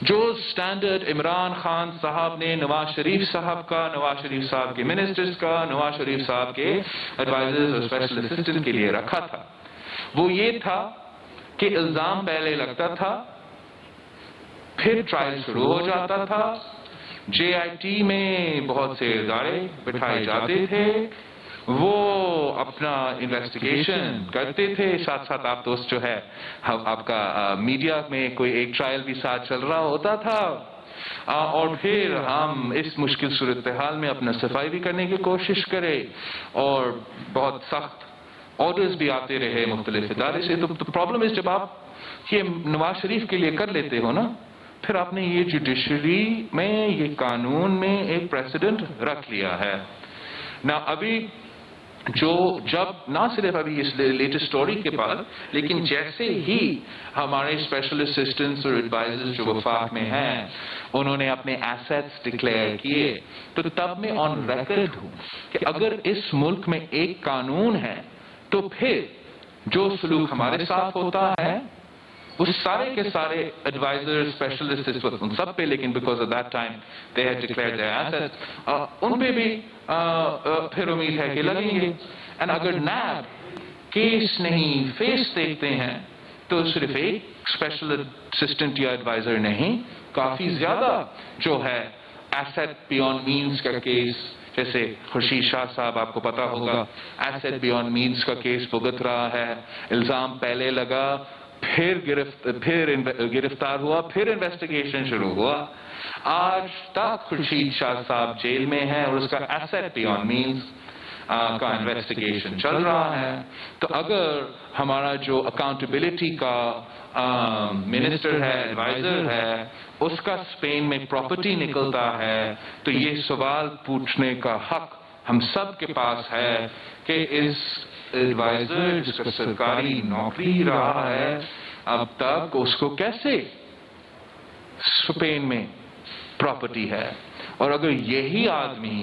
جو سٹینڈرڈ عمران خان صاحب نے نواز شریف صاحب کا نواز شریف صاحب کے منسٹرز کا نواز شریف صاحب کے ایڈوائزرز اور اسپیشل اسسٹنٹ کے لیے رکھا تھا وہ یہ تھا کہ الزام پہلے لگتا تھا پھر ٹرائل شروع ہو جاتا تھا. جے آئی ٹی میں بہت سے ادارے بٹھائے جاتے تھے وہ اپنا انویسٹیگیشن کرتے تھے ساتھ ساتھ آپ دوست جو ہے آپ کا میڈیا میں کوئی ایک ٹرائل بھی ساتھ چل رہا ہوتا تھا اور پھر ہم اس مشکل صورتحال میں اپنا صفائی بھی کرنے کی کوشش کرے اور بہت سخت آرڈرز بھی آتے رہے مختلف ادارے سے. تو پرابلم ہے جب آپ یہ نواز شریف کے لیے کر لیتے ہو نا پھر آپ نے یہ جوڈیشری میں یہ قانون میں ایک پریسیڈنٹ رکھ لیا ہے نا. ابھی جب نہ صرف ابھی اس لیٹسٹ سٹوری کے بعد لیکن جیسے ہی ہمارے اسپیشل اسسٹنٹس اور ایڈوائزرز جو وفاق میں ہیں انہوں نے اپنے ایسیٹس ڈکلیئر کیے تو تب میں آن ریکارڈ ہوں کہ اگر اس ملک میں ایک قانون ہے تو پھر جو سلوک ہمارے ساتھ ہوتا ہے وہ سارے کے سارے ایڈوائزر اسپیشلسٹ ان سب پہ لیکن because of that time they had declared their assets ان پہ بھی پھر امید ہے کہ لگیں گے. اینڈ اگر نیب کیس نہیں فیس دیکھتے ہیں تو صرف ایک اسپیشل اسسٹنٹ یا ایڈوائزر نہیں کافی زیادہ جو ہے ایسیٹ بیونڈ مینز کا کیس جیسے خورشید شاہ صاحب آپ کو پتا ہوگا ایسیٹ بیونڈ مینز کا کیس بھگت رہا ہے. الزام پہلے لگا پھر گرفتار ہوا پھر انویسٹیگیشن شروع ہوا. آج تک خورشید شاہ صاحب جیل میں ہے اور اس کا ایسیٹ بیونڈ مینز کا انویسٹیگیشن چل رہا ہے. تو اگر ہمارا جو اکاؤنٹیبلٹی کا منسٹر ہے ایڈوائزر ہے اس کا اسپین میں پراپرٹی نکلتا ہے تو یہ سوال پوچھنے کا حق ہم سب کے پاس ہے کہ اس ایڈوائزر جس کا سرکاری نوکری رہا ہے اب تک اس کو کیسے اسپین میں پراپرٹی ہے. اور اگر یہی آدمی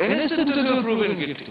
innocent until proven guilty,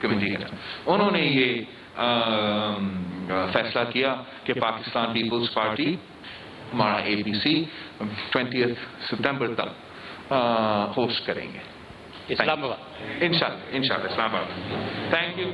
committee کا انہوں نے یہ فیصلہ کیا کہ پاکستان پیپلز پارٹی ہمارا APC 20 ستمبر تک ہوسٹ کریں گے اسلام آباد انشاءاللہ اسلام آباد. Thank you.